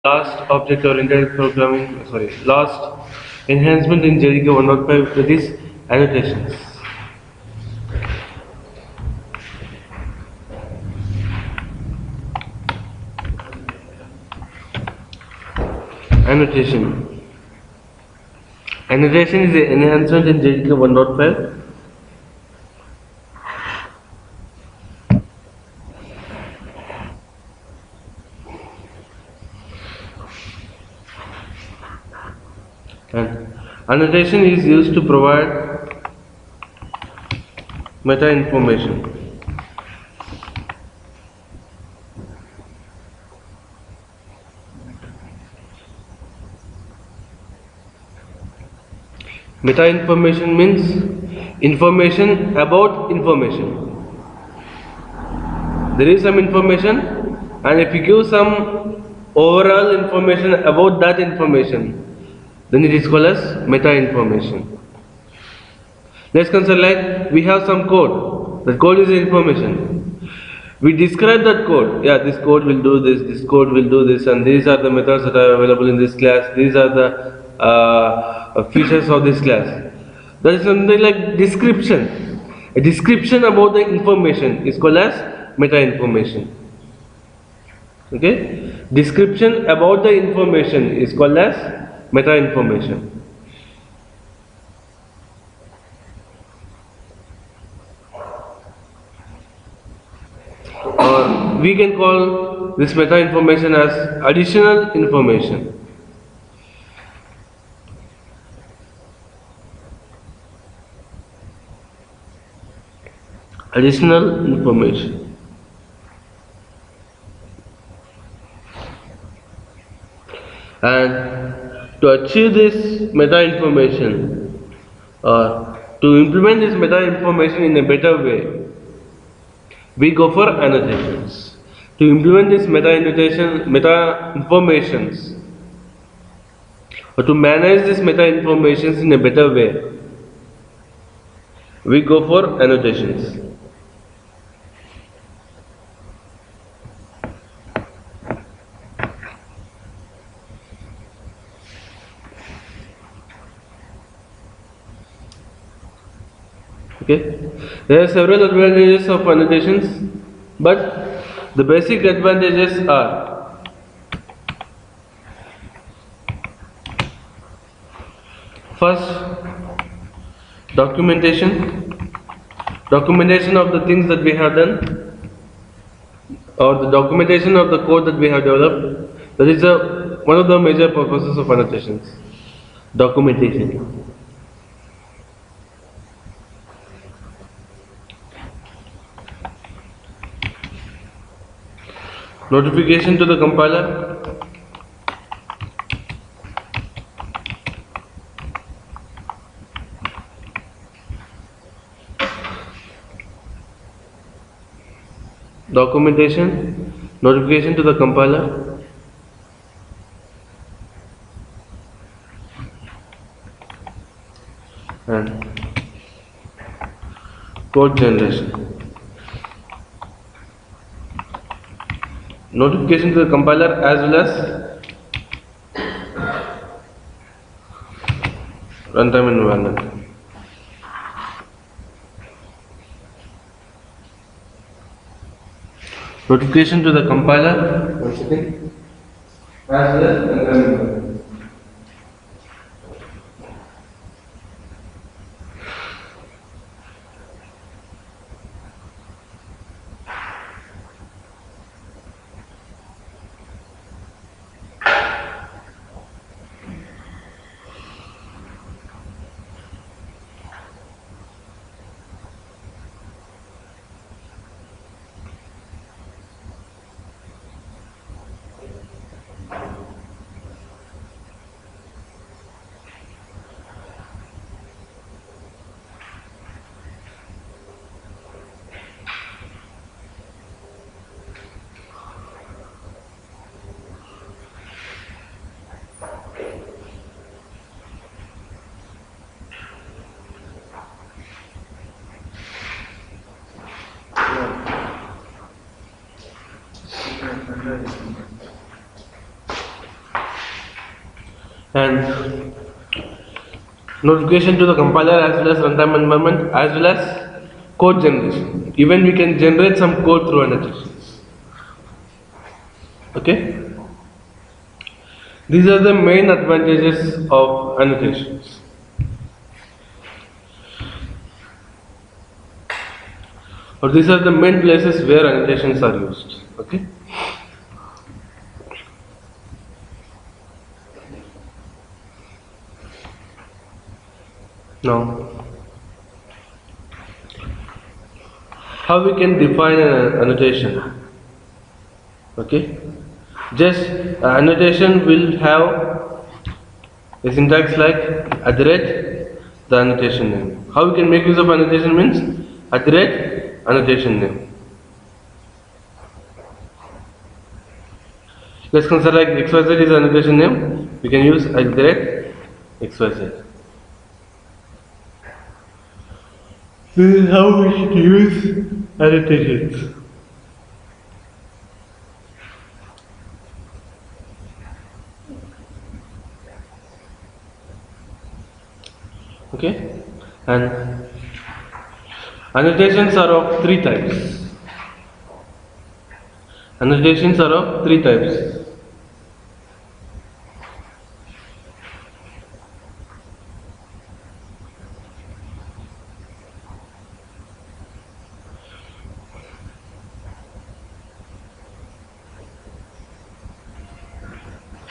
last object-oriented programming, last enhancement in JDK 1.5, that is annotations. Annotation. Annotation is an enhancement in JDK 1.5. And annotation is used to provide meta information. Meta information means information about information. There is some information, and if you give some overall information about that information, then it is called as meta information. Let's consider like we have some code. That code is information. We describe that code. Yeah, this code will do this code will do this, and these are the methods that are available in this class. These are the features of this class. That is something like description. A description about the information is called as meta information. Okay? Description about the information is called as meta information. Or we can call this meta information as additional information. Additional information. And to achieve this meta information, or to implement this meta information in a better way, we go for annotations. To implement this meta informations, or to manage this meta informations in a better way, we go for annotations. Okay. There are several advantages of annotations, but the basic advantages are: first, documentation of the things that we have done, or the documentation of the code that we have developed. That is one of the major purposes of annotations. Documentation. Notification to the compiler. Documentation, notification to the compiler. And code generation. Notification to the compiler as well as runtime environment. Notification to the compiler, one second, as well as runtime environment. and notification to the compiler as well as runtime environment as well as code generation. Even we can generate some code through annotations. Okay, these are the main advantages of annotations. Or these are the main places where annotations are used. Okay. Now, how we can define an annotation? Okay, just annotation will have a syntax like at the rate the annotation name. How we can make use of annotation means at the rate annotation name. Let's consider like XYZ is annotation name. We can use at the rate XYZ. This is how we should use annotations. Okay, and annotations are of three types. Annotations are of three types.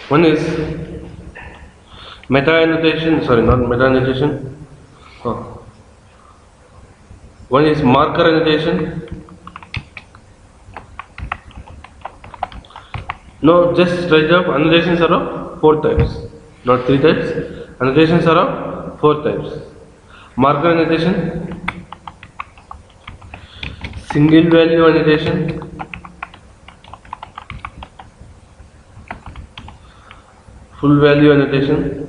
One is meta annotation, sorry, not meta annotation. Oh. One is marker annotation. No, just straight up annotations are of four types, not three types. Annotations are of four types. Marker annotation, single value annotation, full value annotation,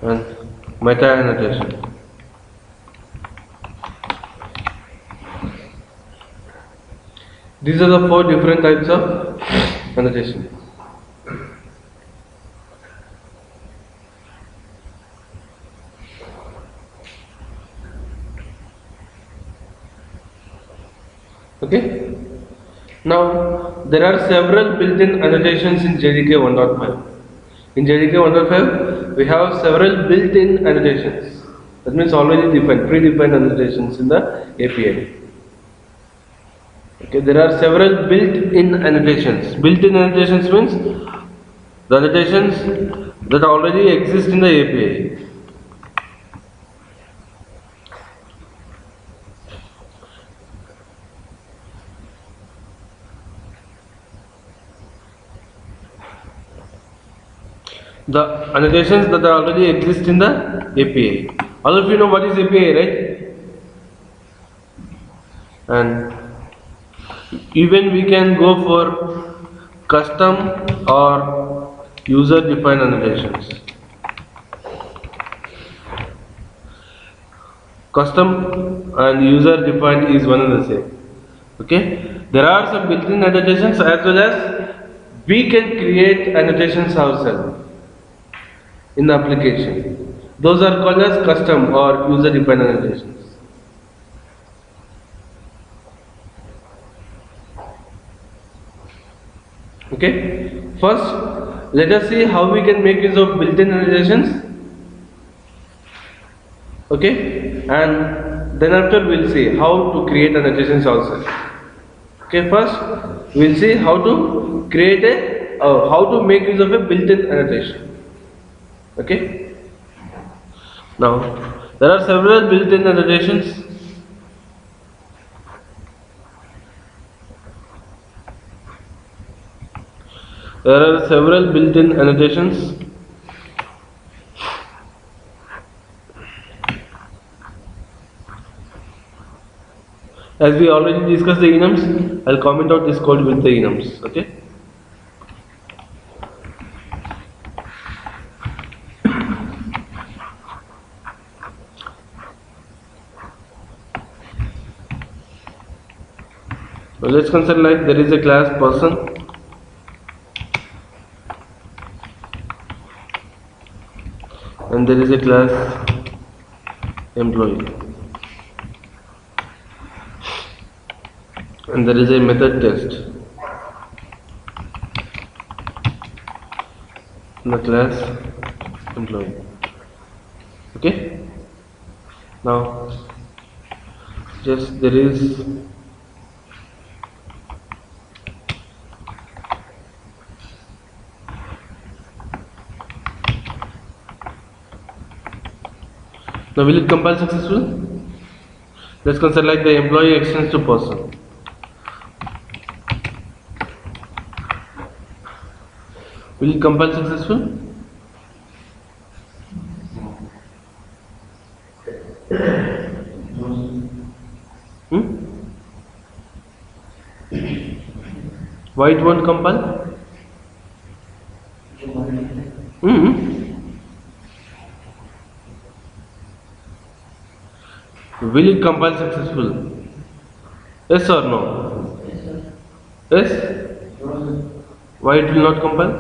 and meta annotation. These are the four different types of annotation. Okay. Now there are several built-in annotations in JDK 1.5. In JDK 1.5 we have several built-in annotations. That means already defined, predefined annotations in the API. Okay, there are several built-in annotations. Built-in annotations means the annotations that already exist in the API. The annotations that already exist in the API. All of you know what is API, right? And even we can go for custom or user defined annotations. Custom and user defined is one and the same. Okay, there are some built-in annotations as well as we can create annotations ourselves in the application. Those are called as custom or user defined annotations. Okay, first let us see how we can make use of built-in annotations. Okay, and then after we'll see how to create annotations also. Okay, first we'll see how to create how to make use of a built-in annotation. Okay, now there are several built-in annotations. There are several built-in annotations. As we already discussed the enums, I'll comment out this code with the enums. Okay. So let's consider like there is a class person and there is a class employee and there is a method test in the class employee. Okay, now just there is now will it compile successful? Let's consider like the employee extends to person. Will it compile successful? Why it won't compile? Will it compile successful? Yes or no? Yes? Why it will not compile?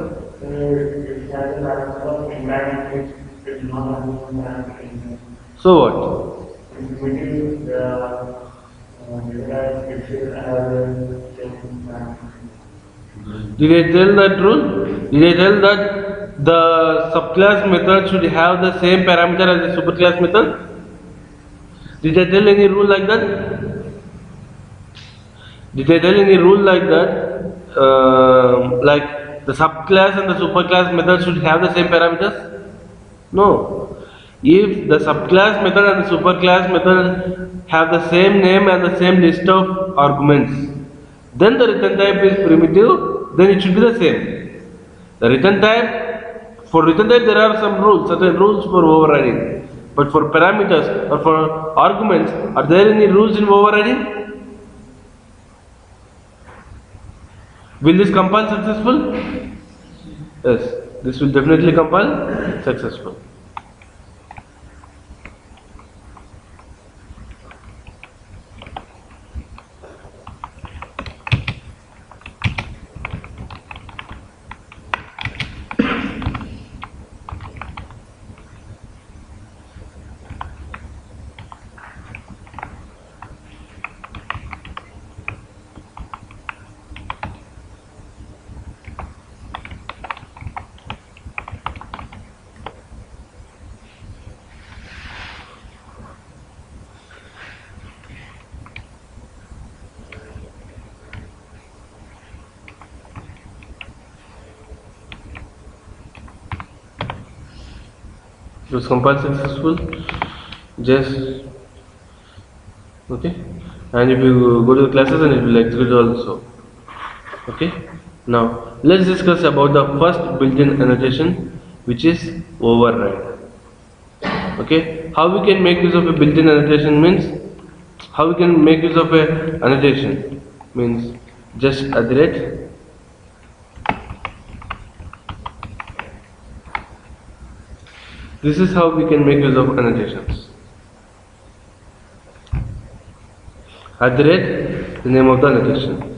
So what? Did I tell that rule? Did I tell that the subclass method should have the same parameter as the superclass method? Did I tell any rule like that? Did I tell any rule like that? Like the subclass and the superclass method should have the same parameters? No. If the subclass method and the superclass method have the same name and the same list of arguments, then the return type is primitive, then it should be the same. The return type, for return type there are some rules, certain rules for overriding. But for parameters or for arguments, are there any rules in overriding? Will this compile successful? Yes, this will definitely compile successful. It was compiled successful, just okay, and if you go to the classes and it will execute also. Okay, now let's discuss about the first built-in annotation, which is override. Okay, how we can make use of a built-in annotation means, how we can make use of a annotation means just @ this is how we can make use of annotations. @ the name of the annotation.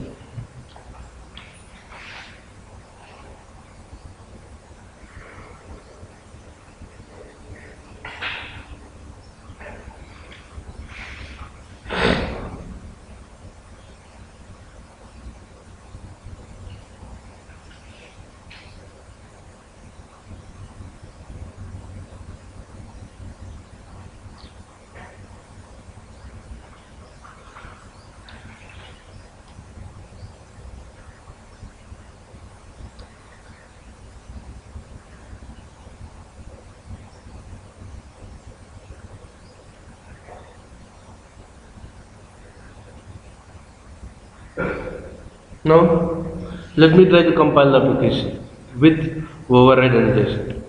Now, let me try to compile the application with override annotation.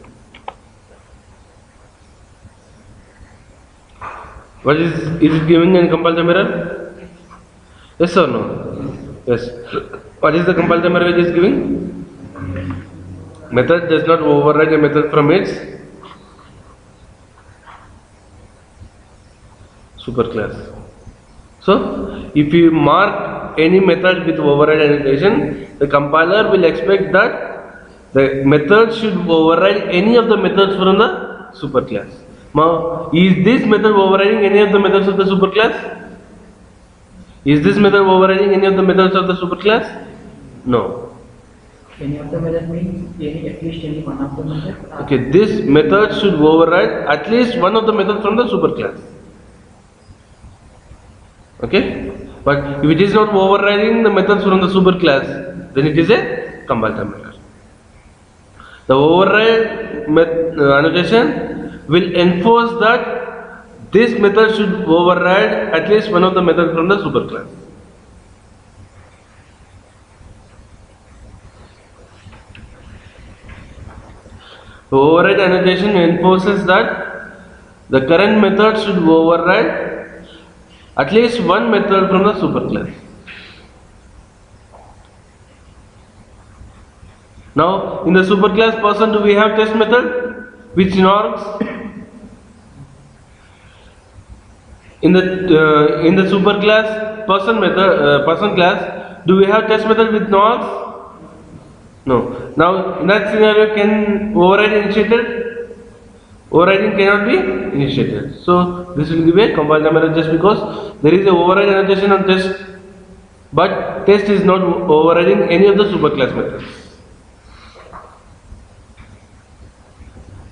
What is it giving any compile time error? Yes or no? Yes. What is the compile time error it is giving? Method does not override a method from its superclass. So, if you mark any method with override annotation, the compiler will expect that the method should override any of the methods from the superclass. Now, is this method overriding any of the methods of the superclass? Is this method overriding any of the methods of the superclass? No. Any of the method means at least any one of the methods? Okay, this method should override at least one of the methods from the superclass. Okay? But if it is not overriding the methods from the superclass, then it is a compile time error. The override annotation will enforce that this method should override at least one of the methods from the superclass. The override annotation enforces that the current method should override at least one method from the superclass. Now, in the superclass person, do we have test method which ignores? In the superclass person method person class, do we have test method with nonce? No. Now, in that scenario, can override initiated? Overriding cannot be initiated. So this will give a compile time error just because there is a override annotation on test, but test is not overriding any of the superclass methods.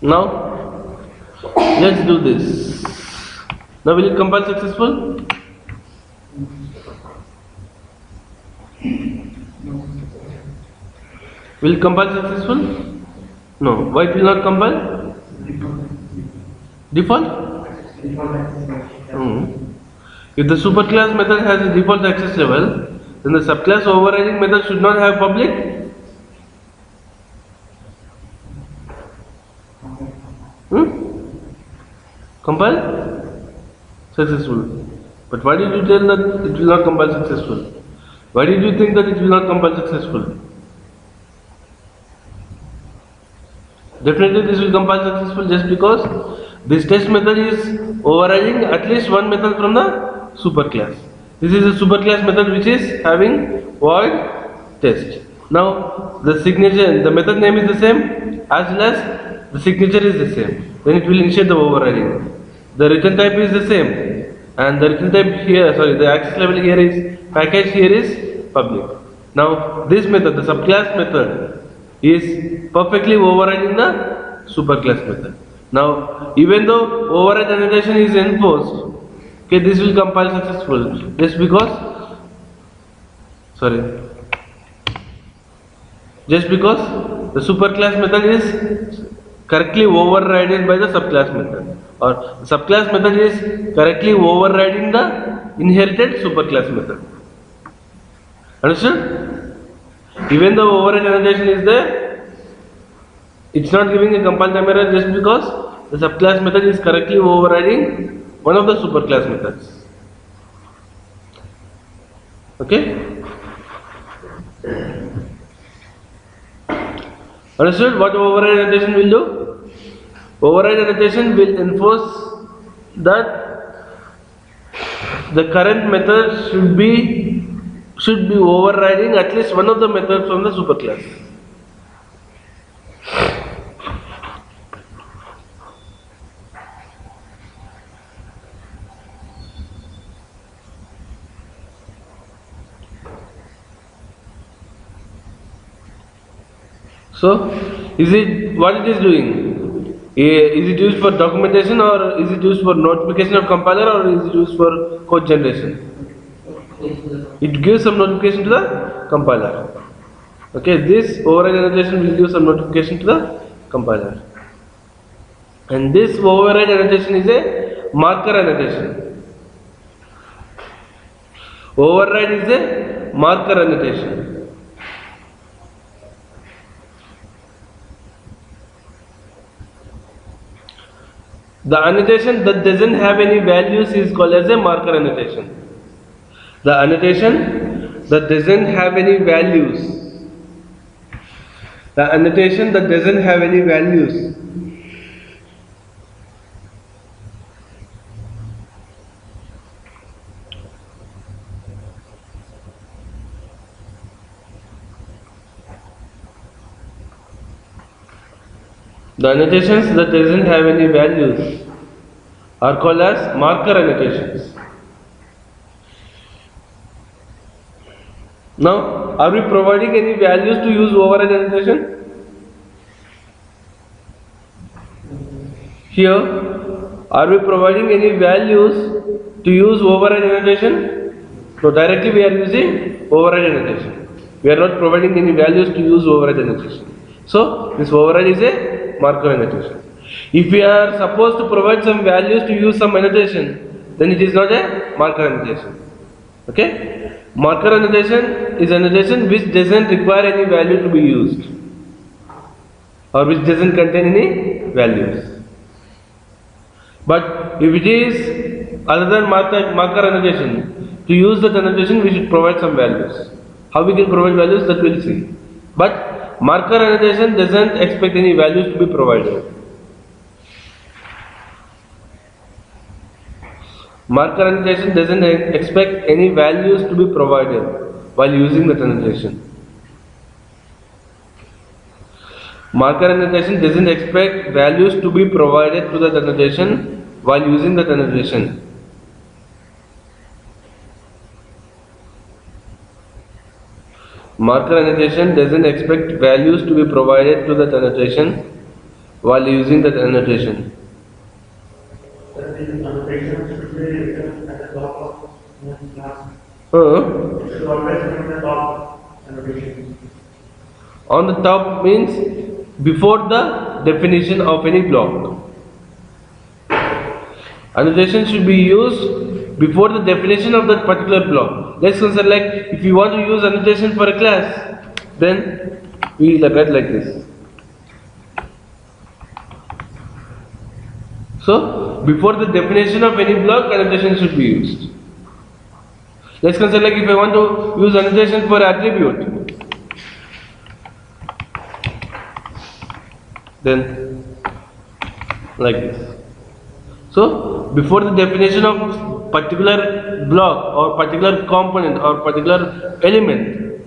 Now let's do this. Now will it compile successful? Will it compile successful? No. Why it will not compile? Default? If the superclass method has a default access level, then the subclass overriding method should not have public. Compile successful. But why did you tell that it will not compile successful? Why did you think that it will not compile successful? Definitely this will compile successful just because this test method is overriding at least one method from the superclass. This is a superclass method which is having void test. Now the signature, the method name is the same as well as the signature is the same. Then it will initiate the overriding. The return type is the same, and the return type here, the access level here is package, here is public. Now this method, the subclass method, is perfectly overriding the superclass method. Now even though override annotation is enforced, okay, this will compile successful just because the superclass method is correctly overridden by the subclass method, or the subclass method is correctly overriding the inherited superclass method. Understood? Even though override annotation is there, it's not giving a compile time error just because the subclass method is correctly overriding one of the superclass methods. Okay? Understood what override annotation will do? Override annotation will enforce that the current method should be overriding at least one of the methods from the superclass. So, what it is doing? Is it used for documentation, or is it used for notification of compiler, or is it used for code generation? It gives some notification to the compiler. Okay, this override annotation will give some notification to the compiler. And this override annotation is a marker annotation. Override is a marker annotation. The annotation that doesn't have any values is called as a marker annotation. The annotation that doesn't have any values. The annotation that doesn't have any values. The annotations that doesn't have any values are called as marker annotations. Now, are we providing any values to use override annotation? Here, are we providing any values to use override annotation? So directly we are using override annotation. We are not providing any values to use override annotation. So this override is a marker annotation. If we are supposed to provide some values to use some annotation, then it is not a marker annotation. Okay? Marker annotation is annotation which doesn't require any value to be used, or which doesn't contain any values. But if it is other than marker annotation, to use that annotation we should provide some values. How we can provide values, that we'll see. But marker annotation doesn't expect any values to be provided. Marker annotation doesn't expect any values to be provided while using that annotation. Marker annotation doesn't expect values to be provided to that annotation while using that annotation. Marker annotation doesn't expect values to be provided to that annotation while using that annotation. Annotations should be written at the top of the class. It should always be on the top annotation. On the top means before the definition of any block. Annotation should be used before the definition of that particular block. Let's consider, like, if you want to use annotation for a class, then we write like this. So before the definition of any block, annotation should be used. Let's consider, like, if I want to use annotation for attribute, then like this. So before the definition of particular block or particular component or particular element,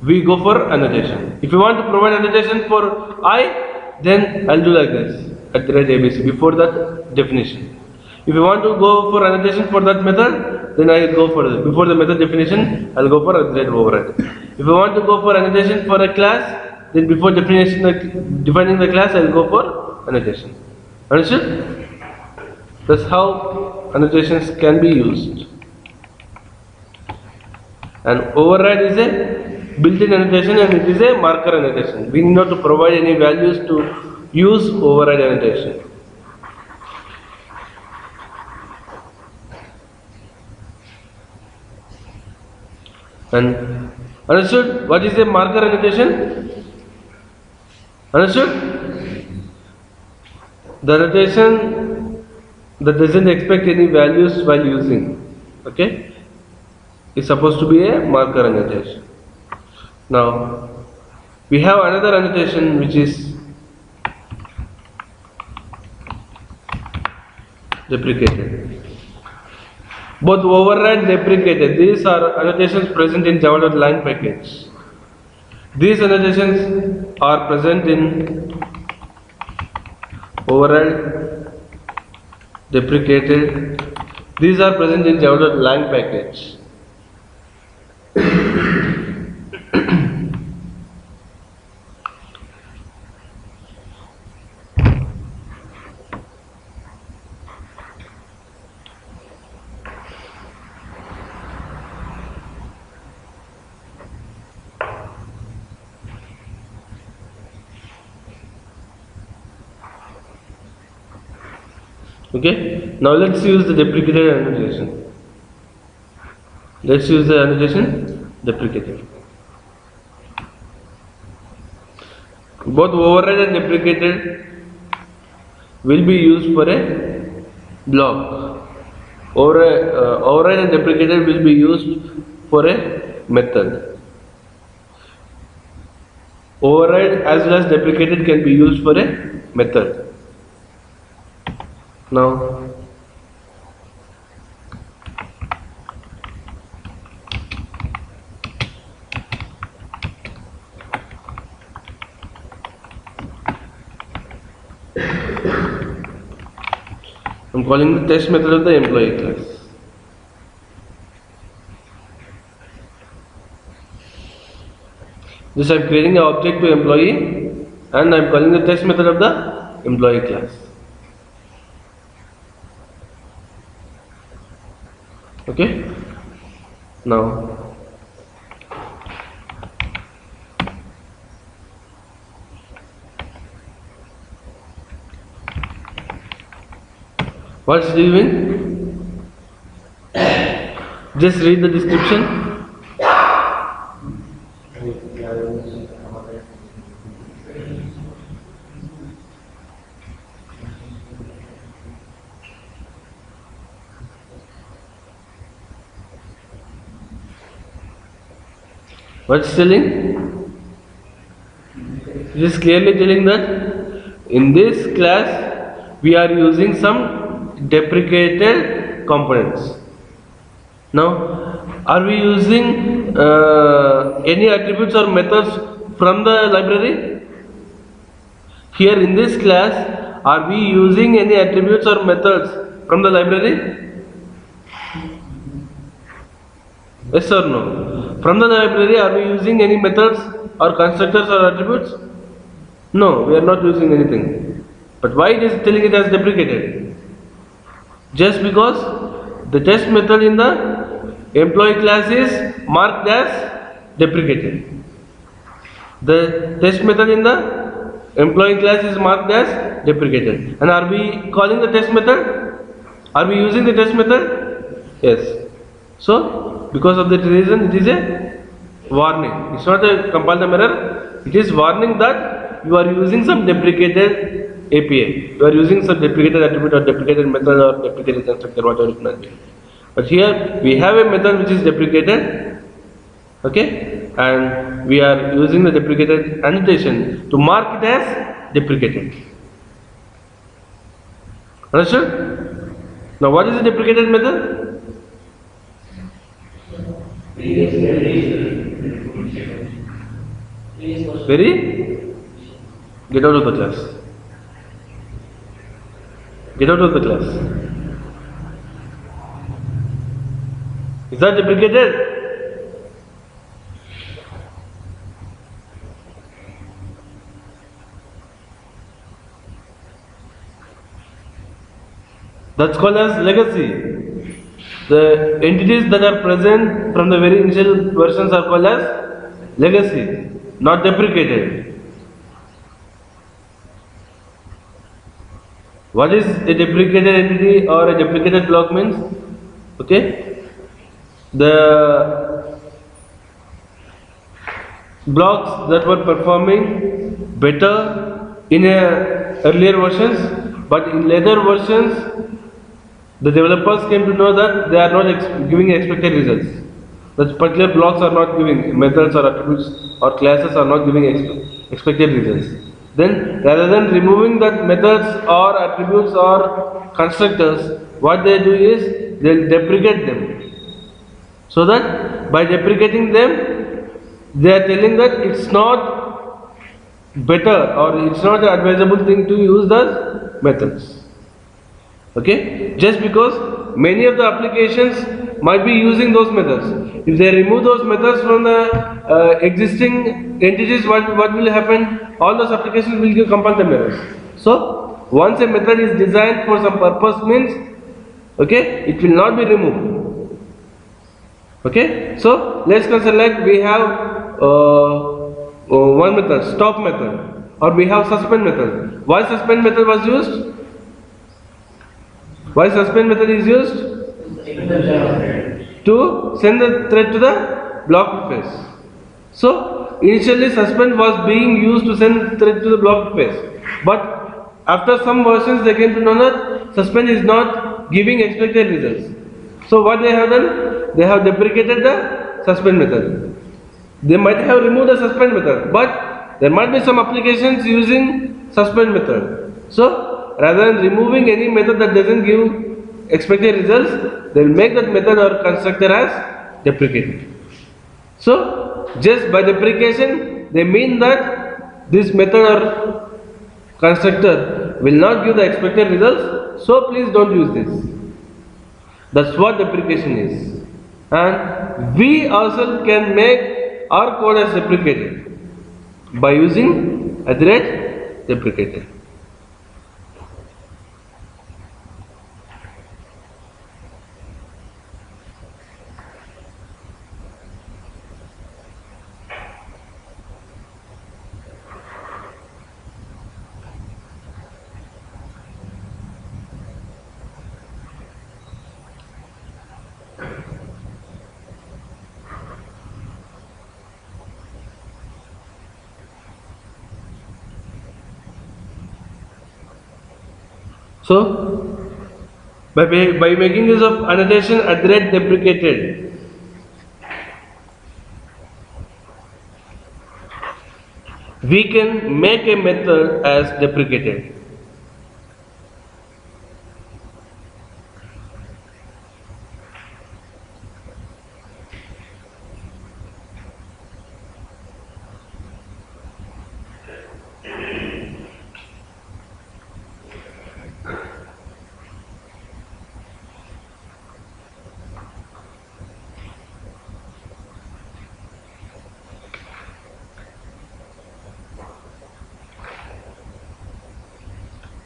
we go for annotation. If you want to provide annotation for I, then I'll do like this, at the rate ABC, before that definition. If you want to go for annotation for that method, then I go for the, before the method definition, I'll go for at the rate override. If I want to go for annotation for a class, then before definition, defining the class, I'll go for annotation. Understood? That's how annotations can be used. And override is a built-in annotation and it is a marker annotation. We need not to provide any values to use override annotation. And understood what is a marker annotation? Understood? The annotation that doesn't expect any values while using, okay, is supposed to be a marker annotation. Now we have another annotation which is deprecated. Both override and deprecated, these are annotations present in Java.line package. These annotations are present in override, deprecated. These are present in Java.lang package. Okay, now let's use the deprecated annotation. Let's use the annotation deprecated. Both override and deprecated will be used for a block. Override and deprecated will be used for a method. Override as well as deprecated can be used for a method. Now I'm calling the test method of the employee class. Just I'm creating an object to employee and I'm calling the test method of the employee class. Okay? Now, what's it doing? Just read the description. What's telling? It is clearly telling that in this class we are using some deprecated components. Now, are we using any attributes or methods from the library? Here in this class, are we using any attributes or methods from the library? Yes or no? From the library, are we using any methods or constructors or attributes? No, we are not using anything. But why it is telling it as deprecated? Just because the test method in the employee class is marked as deprecated. The test method in the employee class is marked as deprecated. And are we calling the test method? Are we using the test method? Yes. So, because of that reason, it is a warning. It's not a compile time error. It is warning that you are using some deprecated API. You are using some deprecated attribute or deprecated method or deprecated constructor, whatever it might be. But here we have a method which is deprecated. Okay, and we are using the deprecated annotation to mark it as deprecated. Understood? Now, what is the deprecated method? Very? Get out of the class. Get out of the class. Is that deprecated? That's called as legacy. The entities that are present from the very initial versions are called as legacy, not deprecated. What is a deprecated entity or a deprecated block means? Okay, the blocks that were performing better in earlier versions, but in later versions the developers came to know that they are not giving expected results. That particular blocks are not giving, methods or attributes or classes are not giving expected results. Then rather than removing that methods or attributes or constructors, what they do is they will deprecate them. So that by deprecating them, they are telling that it's not better or it's not an advisable thing to use the methods. Okay, just because many of the applications might be using those methods. If they remove those methods from the existing entities, what will happen? All those applications will give compile time errors. So once a method is designed for some purpose means, okay, it will not be removed. Okay, so let's consider like we have one method, stop method, or we have suspend method. Why suspend method was used? Why suspend method is used? To send the thread to the blocked phase. So initially suspend was being used to send the thread to the blocked phase. But after some versions they came to know that suspend is not giving expected results. So what they have done? They have deprecated the suspend method. They might have removed the suspend method, but there might be some applications using suspend method. So rather than removing any method that doesn't give expected results, they will make that method or constructor as deprecated. So just by deprecation, they mean that this method or constructor will not give the expected results, so please don't use this. That's what deprecation is. And we ourselves can make our code as deprecated by using @deprecated. So, by making use of annotation @deprecated, we can make a method as deprecated.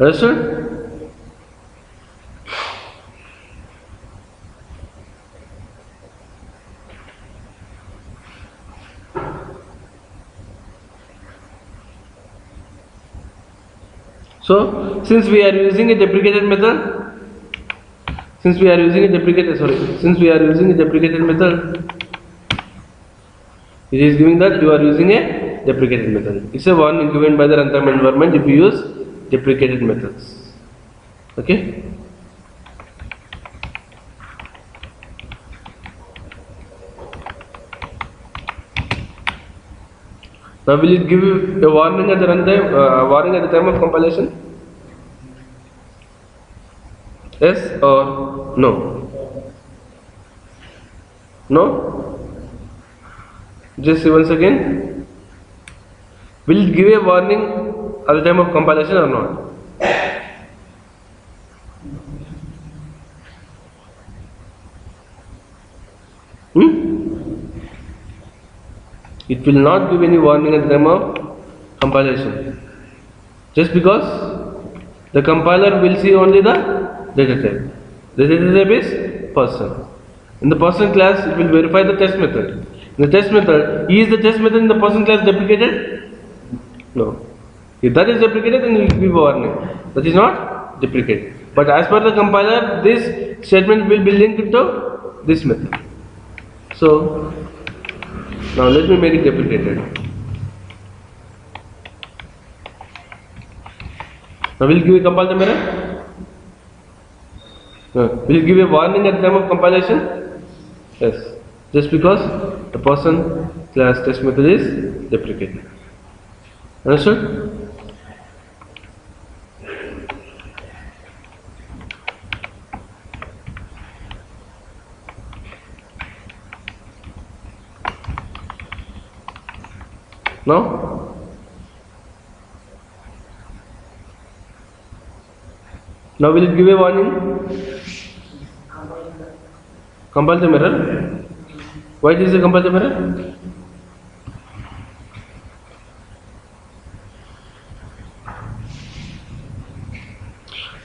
Understood? So, since we are using a deprecated method, since we are using a deprecated method, it is giving that you are using a deprecated method. It's a warning given by the runtime environment if you use deprecated methods. Okay? Now will it give you a warning at the runtime, warning at the time of compilation? Yes or no? No? Just see once again. Will it give a warning at the time of compilation or not? It will not give any warning at the time of compilation. Just because the compiler will see only the data type. The data type is person. In the person class, it will verify the test method. In the test method, is the test method in the person class deprecated? No. If that is deprecated, then it will give a warning. That is not deprecated. But as per the compiler, this statement will be linked into this method. So, now let me make it deprecated. Now will it give a compile the error? No. Will it give a warning at the time of compilation? Yes. Just because the person class test method is deprecated. Understood? No? Now will it give a warning? Compile the error. Why is it compile the error?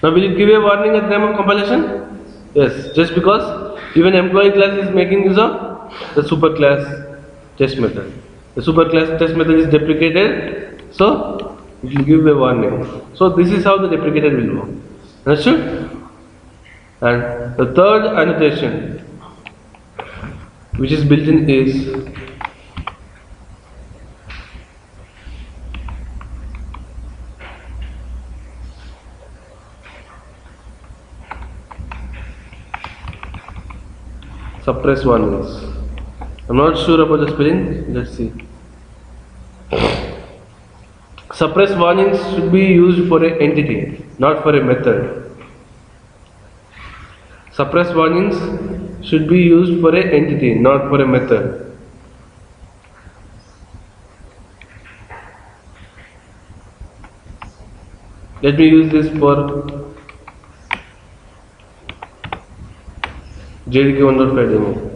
Now will it give a warning at the time of compilation? Yes, just because even employee class is making use of the super class test method. The super class test method is deprecated, so it will give a warning. So this is how the deprecated will work. Understood? And the third annotation which is built in is suppress warnings. I'm not sure about the spelling. Let's see. Suppress warnings should be used for an entity, not for a method. Suppress warnings should be used for an entity, not for a method. Let me use this for JDK1.5 demo.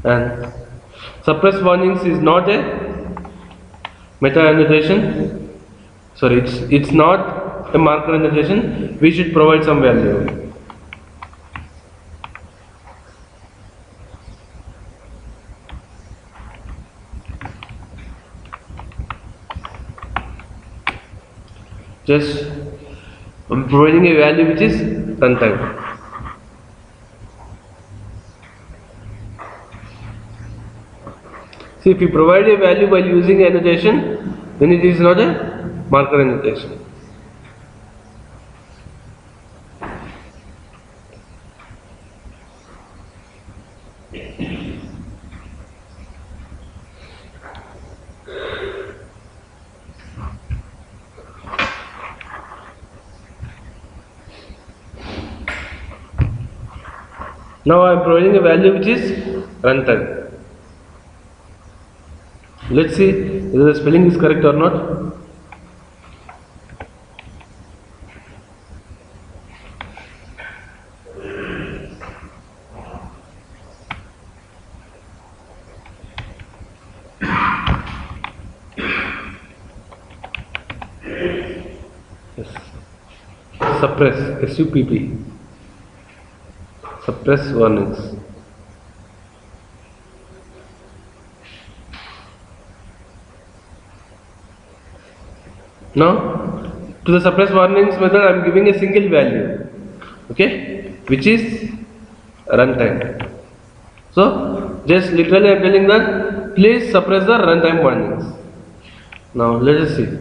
And suppress warnings is not a meta annotation. Sorry, it's not a marker annotation. We should provide some value. Just I'm providing a value which is runtime. See, if you provide a value while using annotation, then it is not a marker annotation. Now I am providing a value which is runtime. Let's see whether the spelling is correct or not. Yes. Suppress, SUPP. Suppress warnings. Now, to the suppress warnings method, I am giving a single value, okay, which is runtime. So, just literally I am telling that please suppress the runtime warnings. Now, let us see.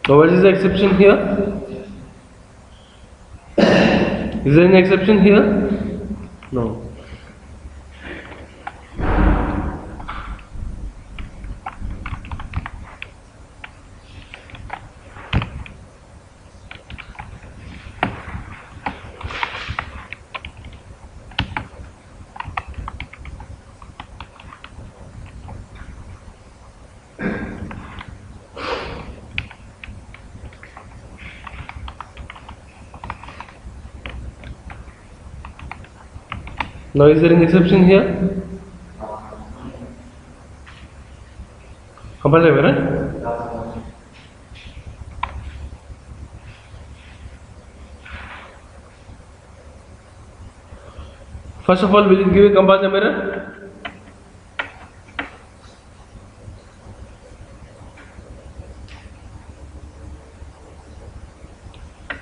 So what is the exception here? Is there an exception here? No. Now is there an exception here? Compile error. First of all, will it give a compile error?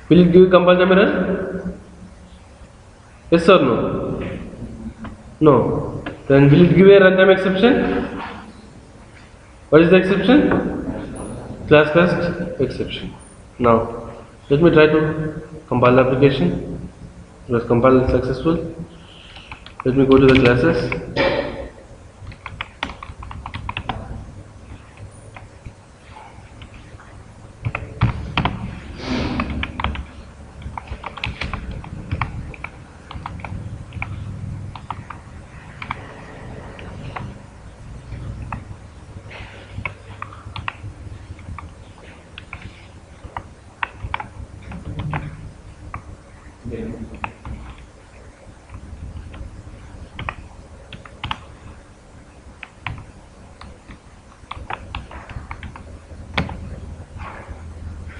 Will it give a compile error? Yes or no? No. Then will it give a runtime exception? What is the exception? Class cast exception. Now, let me try to compile the application. It was compiled successful. Let me go to the classes.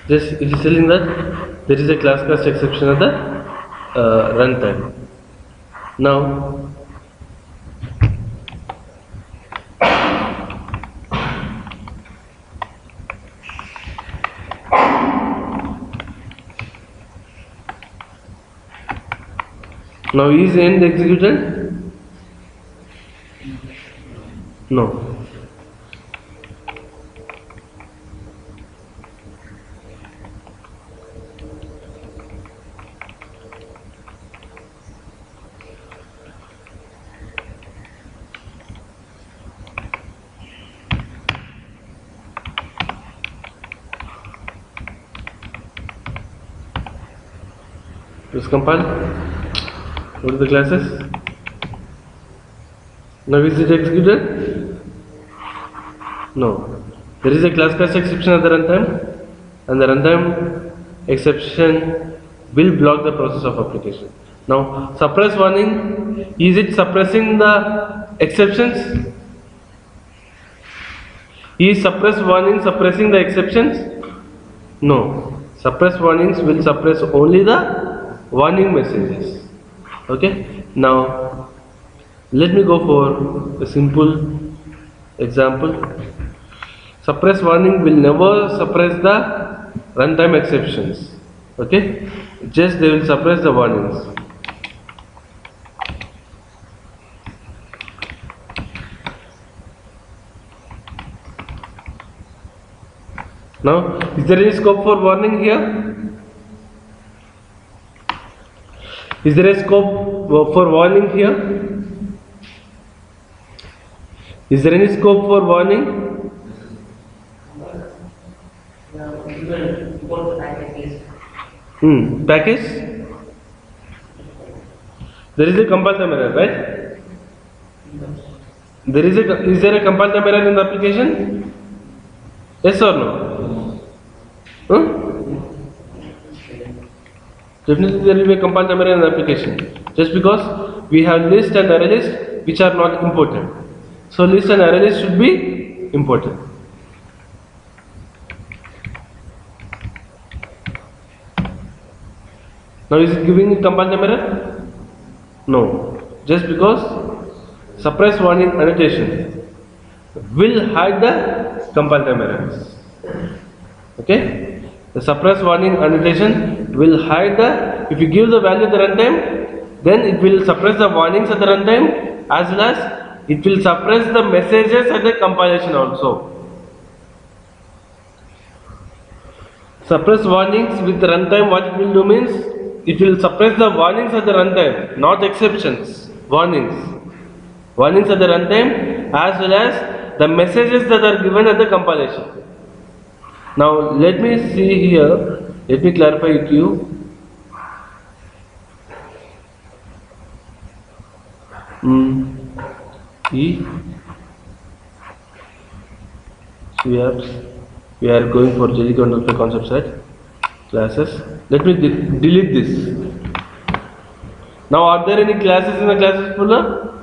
This it is telling that there is a class cast exception at the runtime. Now, is end executed? No. Let's compile. Go to the classes. Now is it executed? No. There is a class exception at the runtime, and the runtime exception will block the process of application. Now, suppress warning, is it suppressing the exceptions? Is suppress warning suppressing the exceptions? No. Suppress warnings will suppress only the warning messages. Okay. Now, let me go for a simple example. Suppress warning will never suppress the runtime exceptions. Okay. Just they will suppress the warnings. Now, is there any scope for warning here? Is there a scope for warning here? Is there any scope for warning? Package? There is a compile time error, right? Is there a compile time error in the application? Yes or no? Definitely there will be a compile time error in the application. Just because we have list and array list which are not important. So list and array list should be important. Now is it giving a compile time error? No. Just because suppress warning annotation will hide the compile time errors. Okay? The suppress warning annotation will hide the, if you give the value at the runtime, then it will suppress the warnings at the runtime as well as it will suppress the messages at the compilation also. Suppress warnings with the runtime, what it will do means, it will suppress the warnings at the runtime, not exceptions, warnings. Warnings at the runtime as well as the messages that are given at the compilation. Now let me see here, let me clarify it to you. So we are going for JDK1 concept set classes. Let me delete this. Now are there any classes in the classes folder?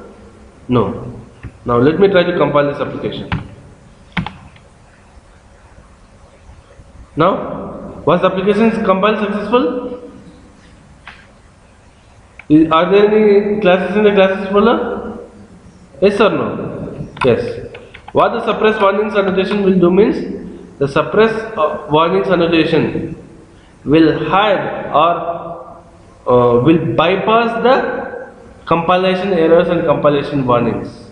No. Now let me try to compile this application. Now, was the application compiled successful? Are there any classes in the classes folder? Yes or no? Yes. What the suppress warnings annotation will do means, the suppress warnings annotation will hide or will bypass the compilation errors and compilation warnings.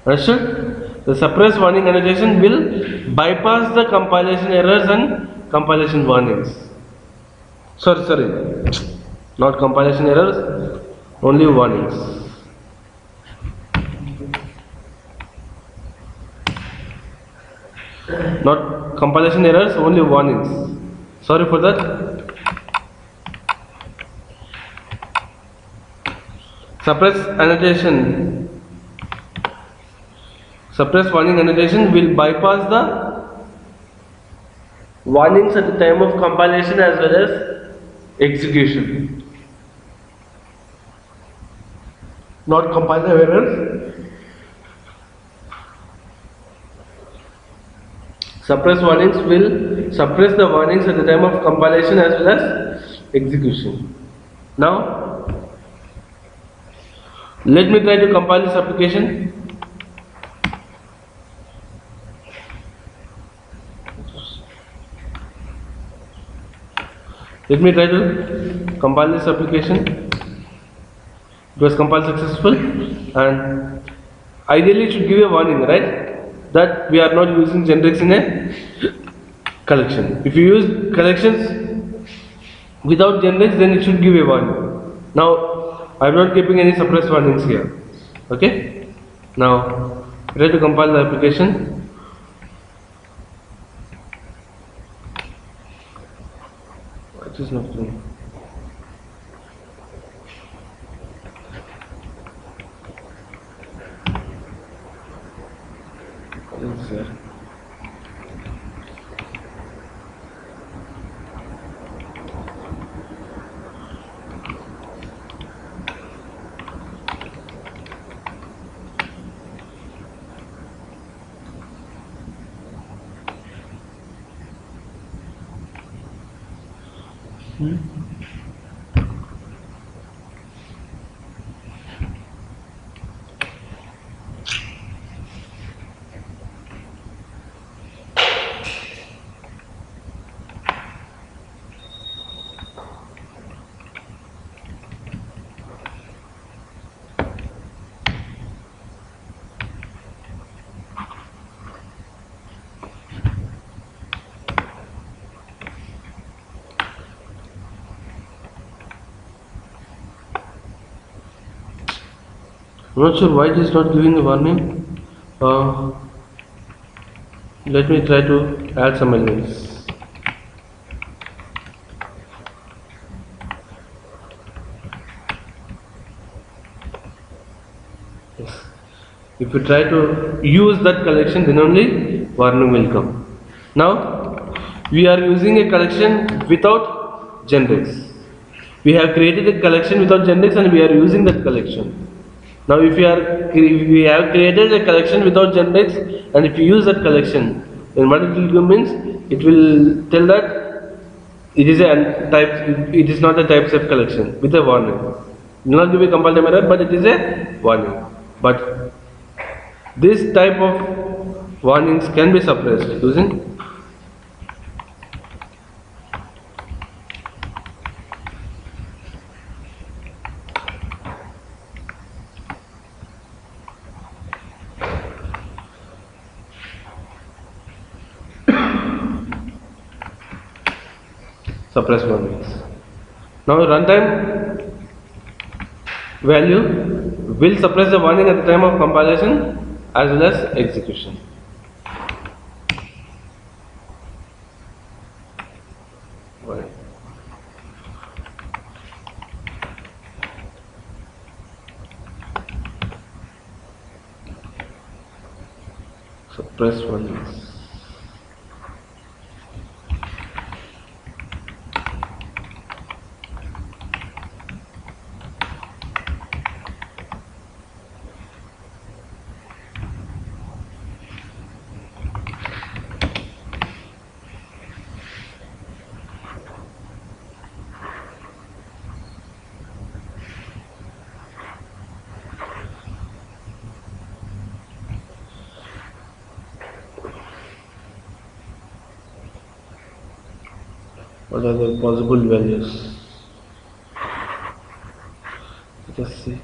Understood? The suppress warning annotation will bypass the compilation errors and compilation warnings. Sorry, not compilation errors, only warnings. Not compilation errors, only warnings. Sorry for that. Suppress warning annotation will bypass the warnings at the time of compilation as well as execution. Not compiler errors. Suppress warnings will suppress the warnings at the time of compilation as well as execution. Now, let me try to compile this application. Let me try to compile this application. It was compiled successful, and ideally it should give a warning, right? That we are not using generics in a collection. If you use collections without generics, then it should give a warning. Now, I am not keeping any suppressed warnings here. Okay? Now, try to compile the application. It is not doing. What is there? I'm not sure why it is not giving a warning. Let me try to add some elements. Yes. If you try to use that collection, then only warning will come. Now, we are using a collection without generics. We have created a collection without generics and we are using that collection. Now if we have created a collection without generics and if you use that collection, then what it will do means it will tell that it is a type, it is not a type safe collection with a warning. It will not give a compile time error, but it is a warning. But this type of warnings can be suppressed using suppress warnings. Now runtime value will suppress the warning at the time of compilation as well as execution. Right. Suppress warnings. What are the possible values? Let us see.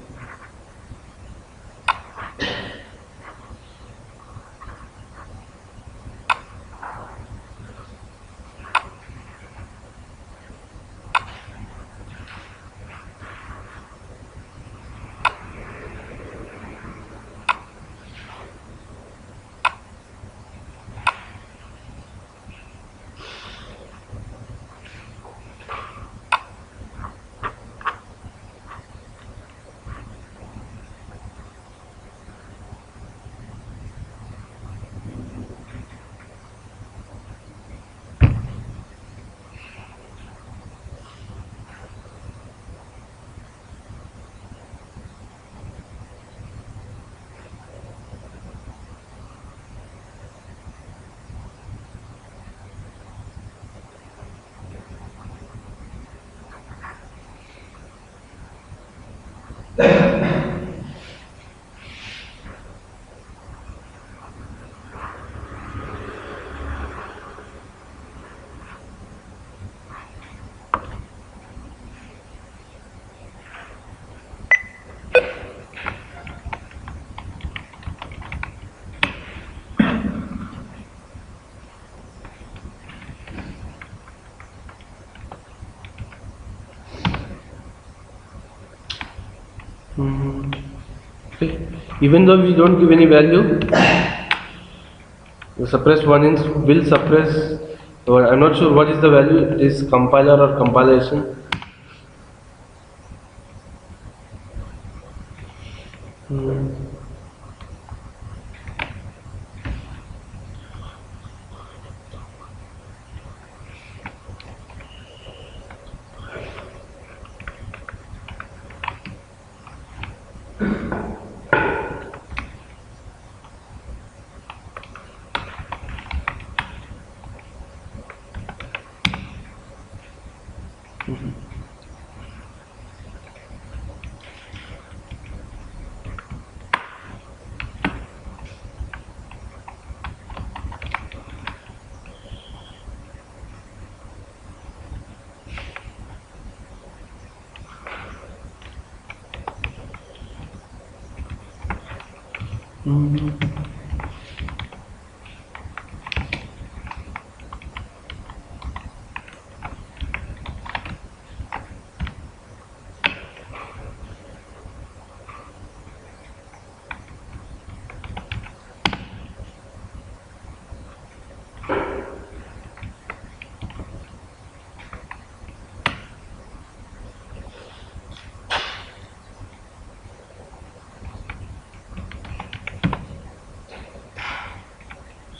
Even though we don't give any value, the suppressed warnings will suppress, or I'm not sure what is the value, it is compiler or compilation.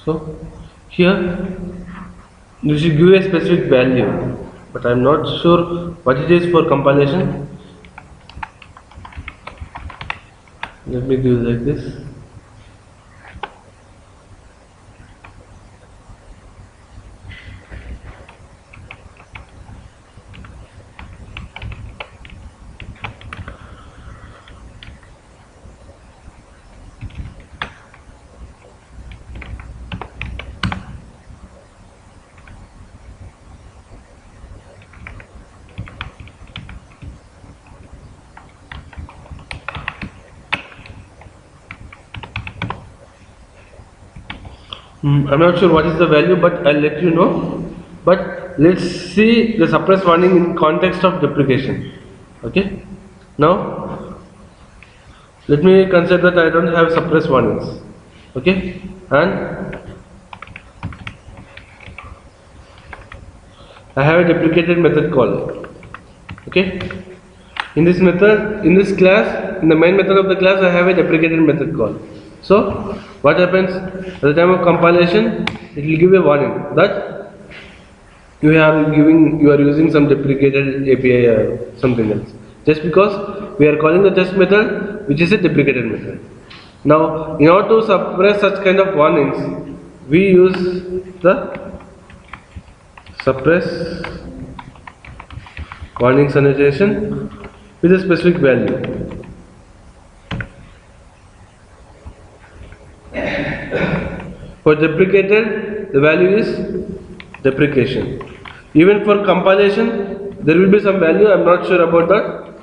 So here you should give a specific value, but I'm not sure what it is for compilation. Let me give like this. I'm not sure what is the value, but I'll let you know. But let's see the suppress warning in context of deprecation. Okay. Now let me consider that I don't have suppress warnings. Okay, and I have a deprecated method call. Okay. In this method, in this class, in the main method of the class, I have a deprecated method call. So, what happens at the time of compilation? It will give a warning that you are using some deprecated API or something else. Just because we are calling the test method, which is a deprecated method. Now, in order to suppress such kind of warnings, we use the suppress warnings annotation with a specific value. For deprecated, the value is deprecation. Even for compilation, there will be some value, I am not sure about that.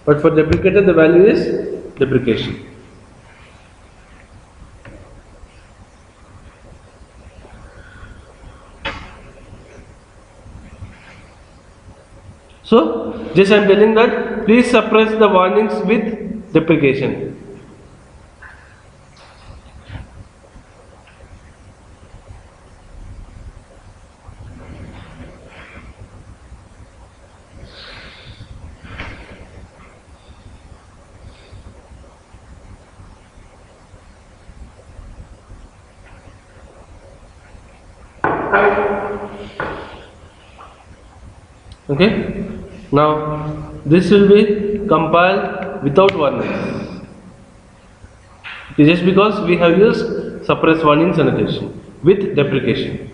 But for deprecated, the value is deprecation. So, just I am telling that please suppress the warnings with deprecation. Okay. Now this will be compiled without warnings. Okay, just because we have used suppress warnings annotation with deprecation.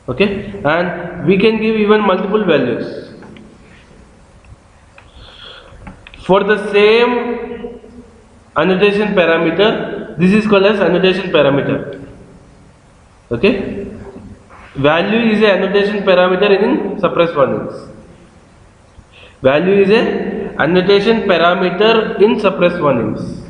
Okay, and we can give even multiple values for the same annotation parameter. This is called as annotation parameter. Okay. Value is a annotation parameter in suppress warnings. Value is a annotation parameter in suppress warnings.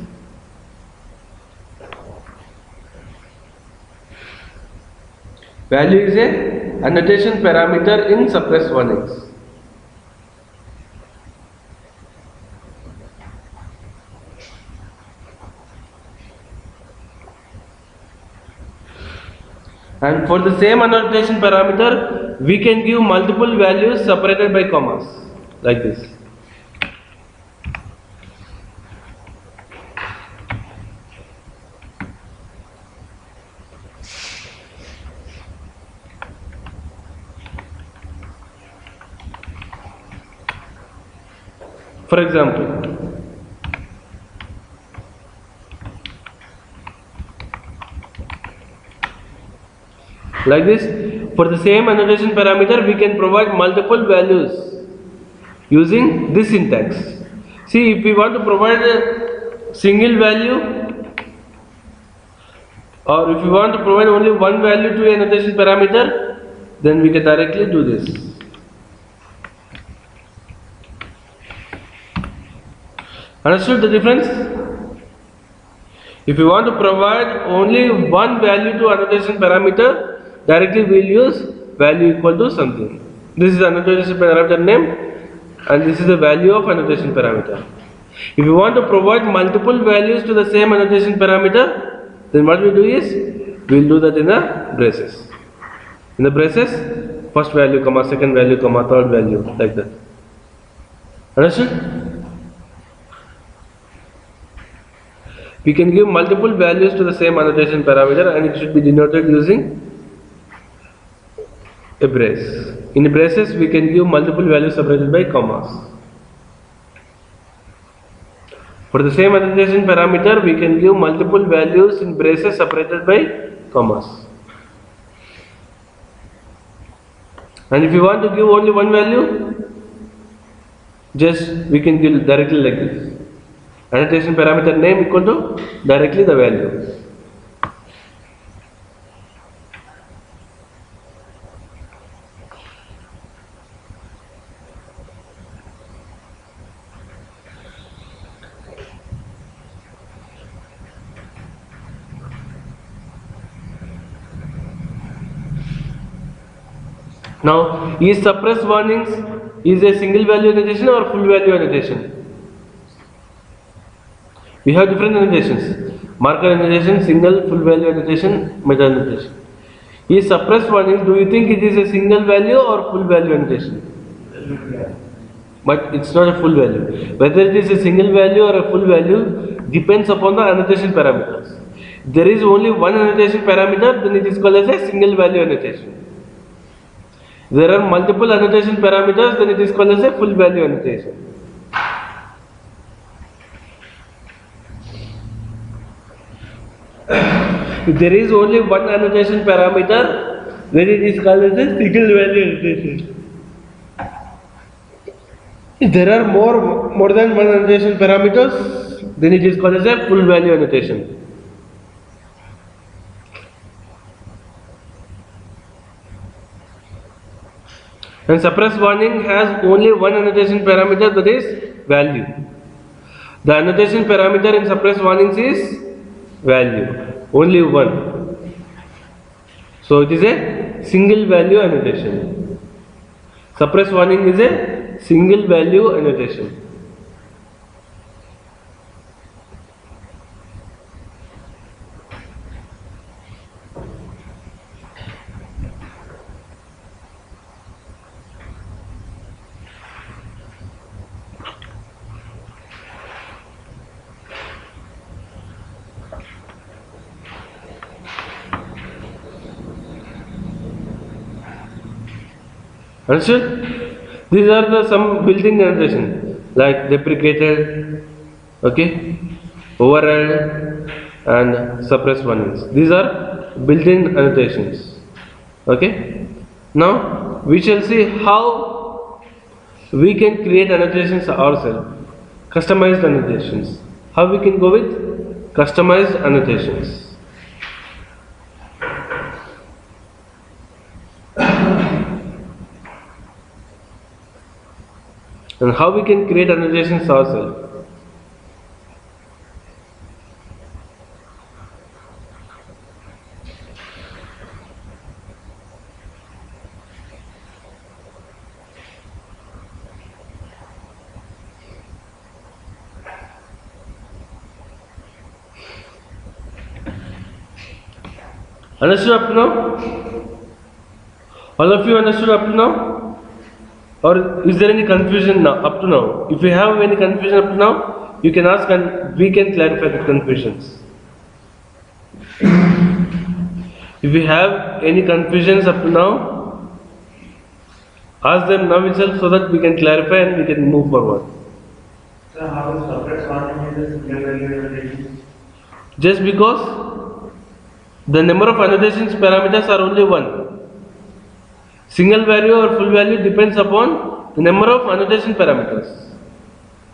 Value is a annotation parameter in suppress warnings. And for the same annotation parameter, we can give multiple values separated by commas, like this. For example, like this, for the same annotation parameter, we can provide multiple values using this syntax. See, if we want to provide a single value, or if we want to provide only one value to an annotation parameter, then we can directly do this. Understood the difference? If you want to provide only one value to annotation parameter, directly we will use value equal to something. This is annotation parameter name, and this is the value of annotation parameter. If you want to provide multiple values to the same annotation parameter, then what we do is, we will do that in the braces. In the braces, first value, comma, second value, comma, third value, like that. Understood? We can give multiple values to the same annotation parameter, and it should be denoted using a brace. In braces, we can give multiple values separated by commas. For the same annotation parameter, we can give multiple values in braces separated by commas. And if you want to give only one value, just we can give directly like this. Annotation parameter name equal to directly the value. Now, is suppress warnings is a single value annotation or full value annotation? We have different annotations: marker annotation, single, full value annotation, meta annotation. Is suppress warnings, do you think it is a single value or full value annotation? But it's not a full value. Whether it is a single value or a full value depends upon the annotation parameters. If there is only one annotation parameter, then it is called as a single value annotation. If there are multiple annotation parameters, then it is called as a full value annotation. If there is only one annotation parameter, then it is called as a single value annotation. If there are more than one annotation parameters, then it is called as a full value annotation. And suppress warning has only one annotation parameter, that is value. The annotation parameter in suppress warnings is value, only one. So it is a single value annotation. Suppress warning is a single value annotation. Understood? These are the some built-in annotation like deprecated, okay, override, and suppress warnings. These are built-in annotations. Okay. Now we shall see how we can create annotations ourselves. Customized annotations. How we can go with customized annotations. And how we can create annotations ourselves. Understood up to now? All of you understood up to now? Or is there any confusion now, up to now? If you have any confusion up to now, you can ask and we can clarify the confusions. If you have any confusions up to now, ask them now itself so that we can clarify and we can move forward. So how is suppress warning in the single value annotation? Just because the number of annotations parameters are only one. Single value or full value depends upon the number of annotation parameters.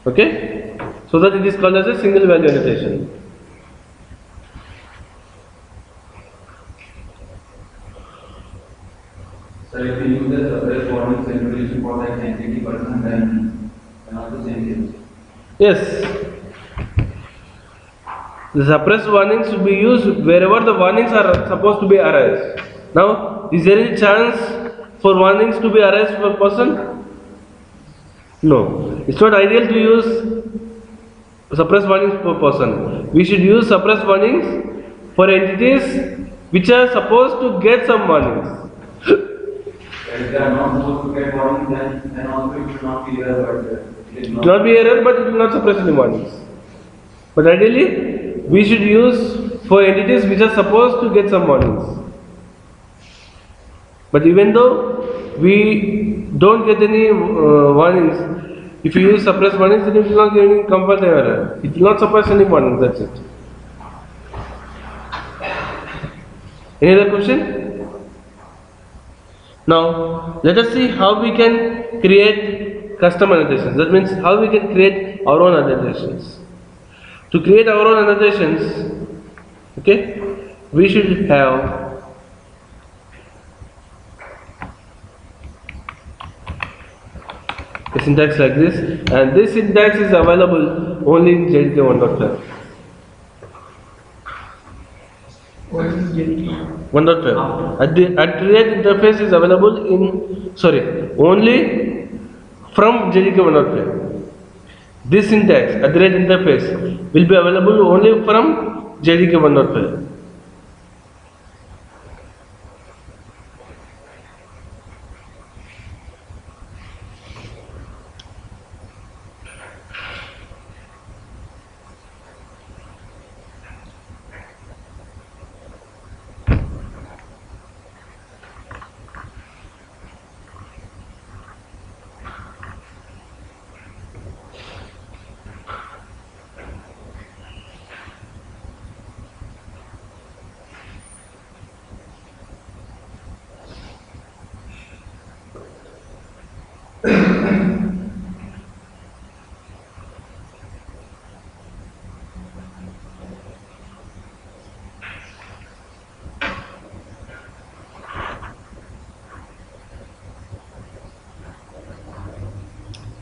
Okay? So that it is called as a single value annotation. So if you use the suppress warning simulation for that entity person, then not the same case. Yes. The suppress warnings should be used wherever the warnings are supposed to be arise. Now, is there any chance for warnings to be arise for a person? No. It's not ideal to use suppress warnings for person. We should use suppress warnings for entities which are supposed to get some warnings. If they are not supposed to get warnings, then also it should not be there, but it It will not be error, but it will not suppress any warnings. But ideally, we should use for entities which are supposed to get some warnings. But even though we don't get any warnings, if you use suppress warnings, then it will not give any compile the error. It will not suppress any warnings, that's it. Any other question? Now, let us see how we can create custom annotations. That means how we can create our own annotations. To create our own annotations, okay, we should have a syntax like this, and this syntax is available only in JDK1.5. What is JDK? 1.5. At-rate interface is available in, only from JDK 1.5. This syntax, at-rate interface, will be available only from JDK 1.5.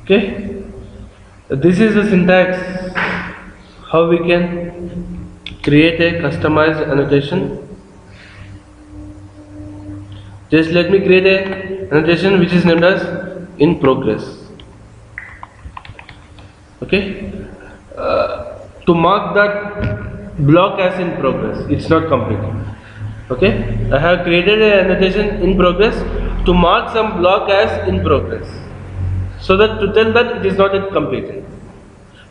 Okay, this is the syntax how we can create a customized annotation. Just let me create a annotation which is named as in progress. Okay, to mark that block as in progress, it's not complete. Okay, I have created an annotation in progress to mark some block as in progress, so that to tell that it is not yet completed.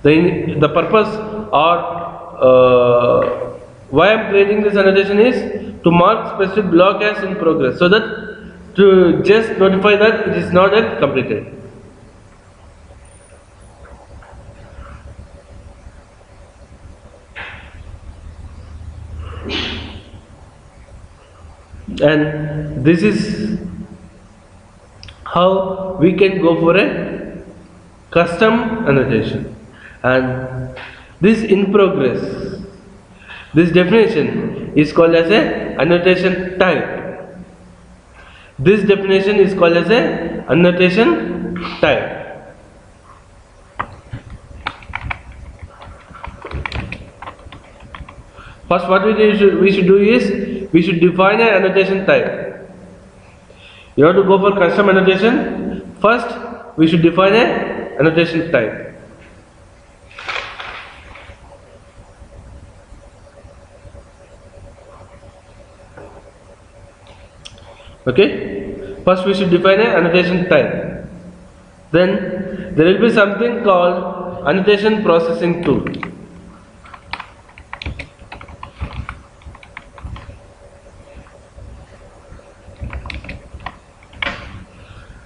The purpose or why I am creating this annotation is to mark specific block as in progress, so that to just notify that it is not yet completed. And this is how we can go for a custom annotation. And this in progress, this definition is called as a annotation type. This definition is called as a annotation type. First, what we should do is we should define an annotation type. You have to go for custom annotation. First, we should define an annotation type. Okay, first we should define an annotation type. Then there will be something called annotation processing tool.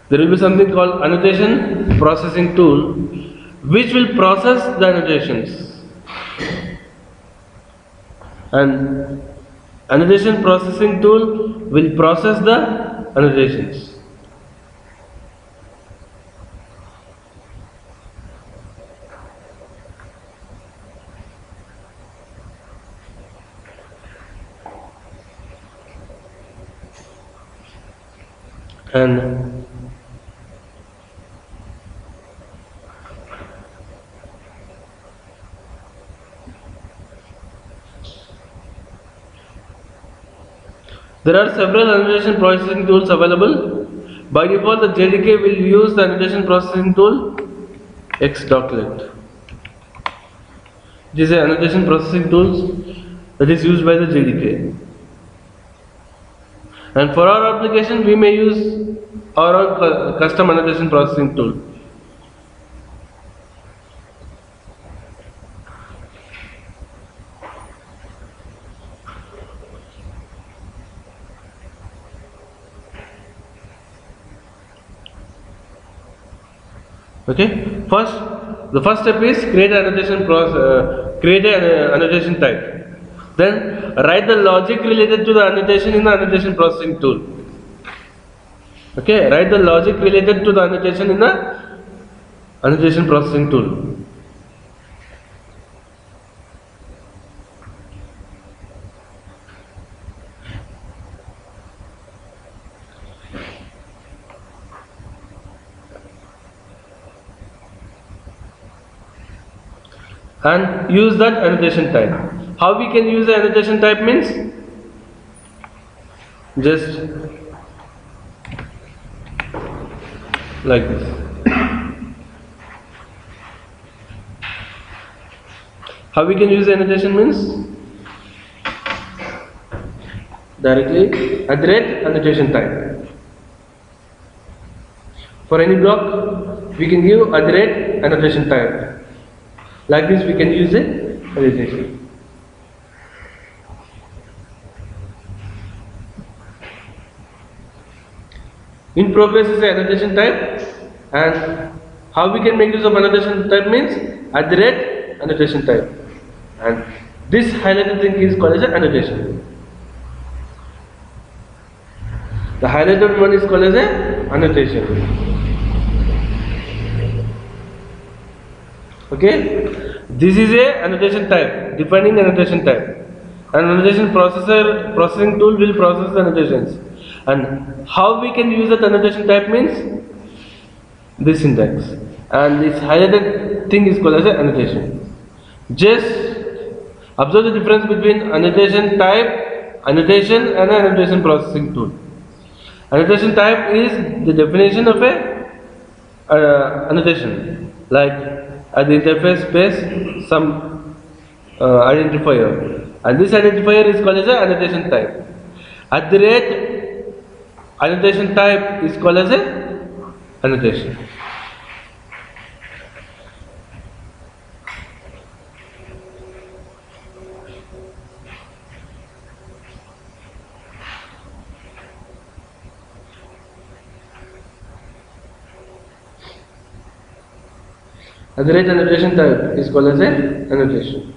There will be something called annotation processing tool, which will process the annotations. And annotation processing tool will process the annotations. And there are several annotation processing tools available. By default, the JDK will use the annotation processing tool xDoclet. This is an annotation processing tool that is used by the JDK. And for our application, we may use our own custom annotation processing tool. Okay. The first step is create an annotation type. Then write the logic related to the annotation in the annotation processing tool. Okay, write the logic related to the annotation in the annotation processing tool. And use that annotation type. How we can use the annotation type means just like this. How we can use the annotation means directly @annotation type. For any block, we can give @annotation type. Like this, we can use the annotation. In progress is the annotation type, and how we can make use of annotation type means @annotation type, and this highlighted thing is called as an annotation. The highlighted one is called as an annotation. Okay, this is a annotation type, defining annotation type. An annotation processing tool will process the annotations. And how we can use that annotation type means this syntax. And this highlighted thing is called as an annotation. Just observe the difference between annotation type, annotation, and an annotation processing tool. Annotation type is the definition of a annotation, like at the interface space some identifier, and this identifier is called as an annotation type. @annotation type is called as a annotation. @annotation type is called as an annotation.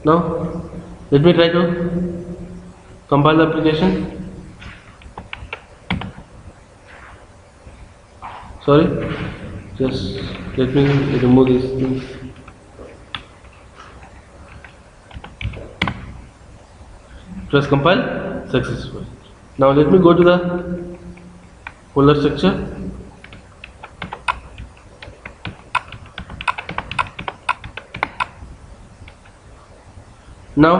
Now, let me try to compile the application. Sorry, just let me remove these things. It was compiled successfully. Now let me go to the folder structure. Now,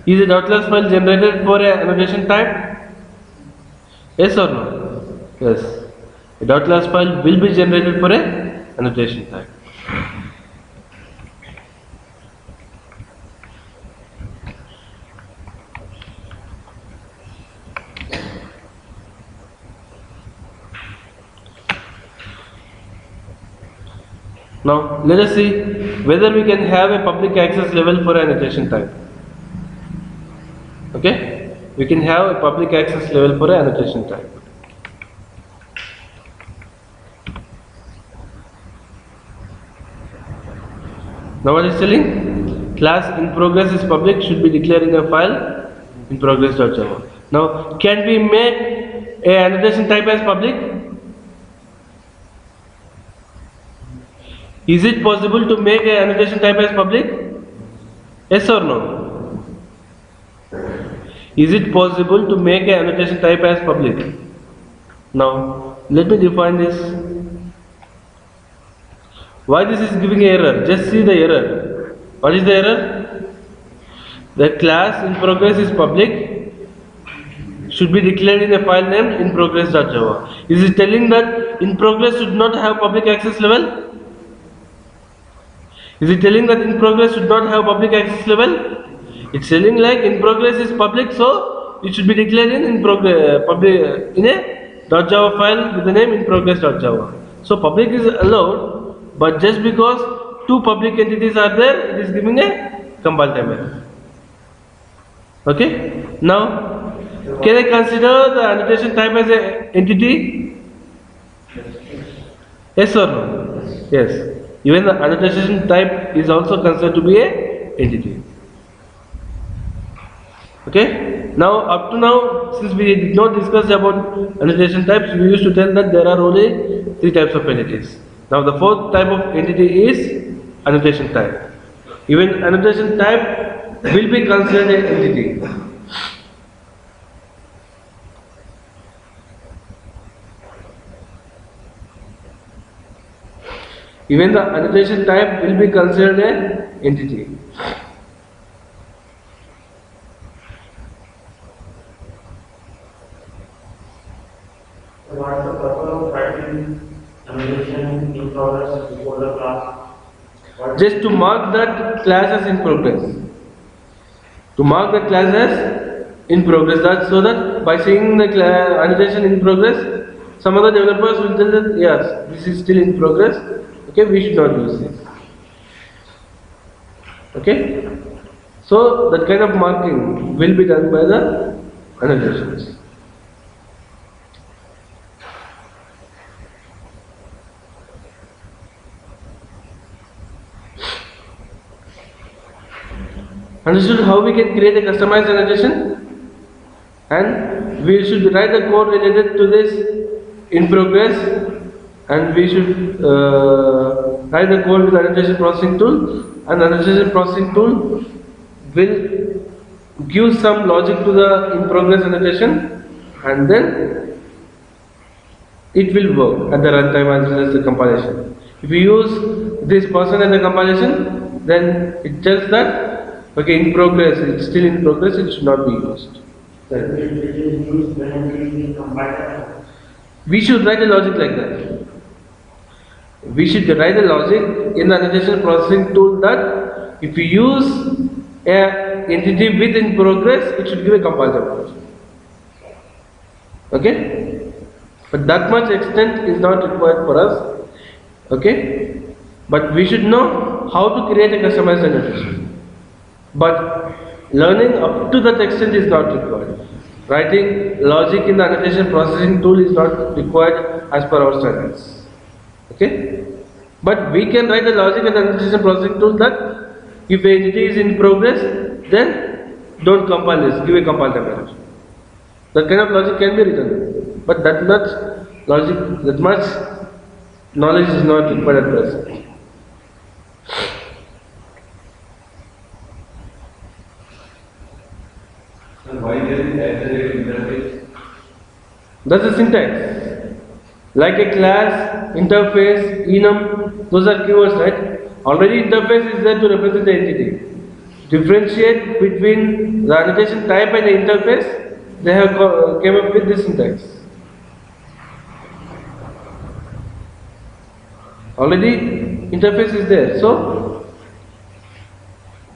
is a .class file generated for a annotation type? Yes or no? Yes. A .class file will be generated for a annotation type. Now let us see whether we can have a public access level for an annotation type. Okay, we can have a public access level for an annotation type. Now what is telling? Class in progress is public, should be declared in a file in progress.java. Now can we make a annotation type as public? Is it possible to make an annotation type as public? Yes or no? Is it possible to make an annotation type as public? Now let me define this. Why this is giving error? Just see the error. What is the error? The class in progress is public, should be declared in a file named in progress.java. Is it telling that in progress should not have public access level? Is it telling that in progress should not have public access level? It's telling like in progress is public, so it should be declared in progress in a .java file with the name in progress.java. So public is allowed, but just because two public entities are there, it is giving a compile time error. Okay. Now, can I consider the annotation type as an entity? Yes or no? Yes. Even the annotation type is also considered to be a entity. Okay. Now, up to now, since we did not discuss about annotation types, we used to tell that there are only 3 types of entities. Now, the 4th type of entity is annotation type. Even annotation type will be considered an entity. Even the annotation type will be considered an entity. What is the purpose of writing annotation in progress before the class? Just to mark that class as in progress. To mark that class as in progress. That's so that by seeing the annotation in progress, some other developers will tell that yes, this is still in progress. Okay, we should not use this. Okay, so that kind of marking will be done by the annotations. Understood how we can create a customized annotation? And we should write the code related to this in progress, and we should write the code with the annotation processing tool, and the annotation processing tool will give some logic to the in progress annotation, and then it will work at the runtime as well as the compilation. If we use this person as the compilation, then it tells that okay, in progress, it's still in progress, it should not be used. We should write a logic like that. We should write a logic in the annotation processing tool that if you use an entity with in progress, it should give a compile time. Okay? But that much extent is not required for us. Okay? But we should know how to create a customized annotation. But learning up to that extent is not required. Writing logic in the annotation processing tool is not required as per our standards. Okay? But we can write the logic in the annotation processing tool that if the entity is in progress, then don't compile this, give a compile time error. That kind of logic can be written. But that much logic, that much knowledge is not required at present. Why there is interface? That's the syntax. Like a class, interface, enum, those are keywords, right? Already interface is there to represent the entity. Differentiate between the annotation type and the interface, they have came up with this syntax. Already interface is there. So,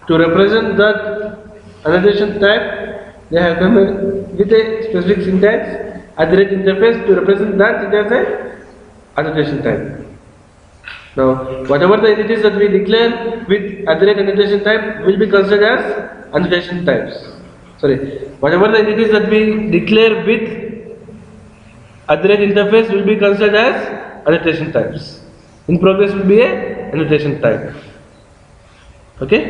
to represent that annotation type, they have come with a specific syntax at the rate interface to represent that it as a annotation type. Now, whatever the entities that we declare with @annotation type will be considered as annotation types. Sorry, whatever the entities that we declare with @interface will be considered as annotation types. In progress will be a annotation type. Okay?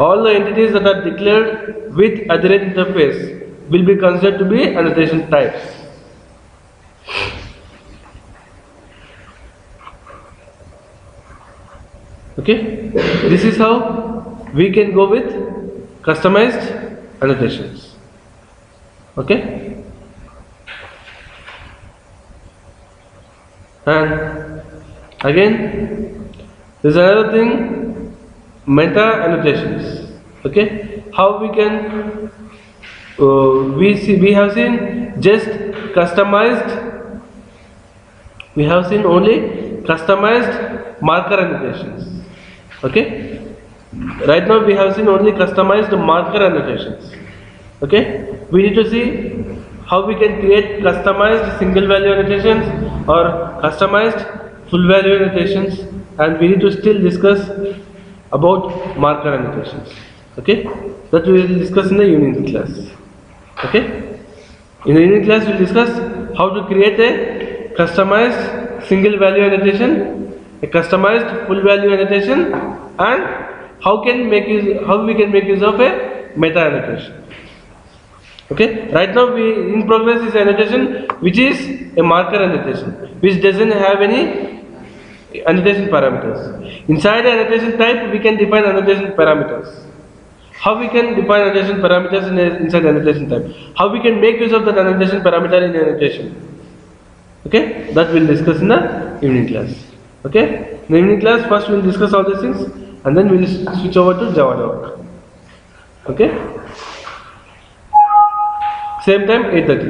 All the entities that are declared with @interface will be considered to be annotation types. Okay, this is how we can go with customized annotations. Okay, and again, there's another thing, meta annotations. Okay, how we can we have seen just customized. We have seen only customized marker annotations. Okay, right now we have seen only customized marker annotations. Okay, we need to see how we can create customized single value annotations or customized full value annotations, and we need to still discuss about marker annotations. Okay, that we will discuss in the evening class. Okay, in the evening class we will discuss how to create a customized single value annotation, a customized full value annotation, and how we can make use of a meta annotation. Okay, right now we in progress is annotation which is a marker annotation which doesn't have any annotation parameters. Inside annotation type we can define annotation parameters. How we can define annotation parameters inside annotation type? How we can make use of that annotation parameter in annotation? Okay, that we'll discuss in the evening class. Okay, in the evening class first we'll discuss all these things and then we'll switch over to Java development. Okay, same time 8:30.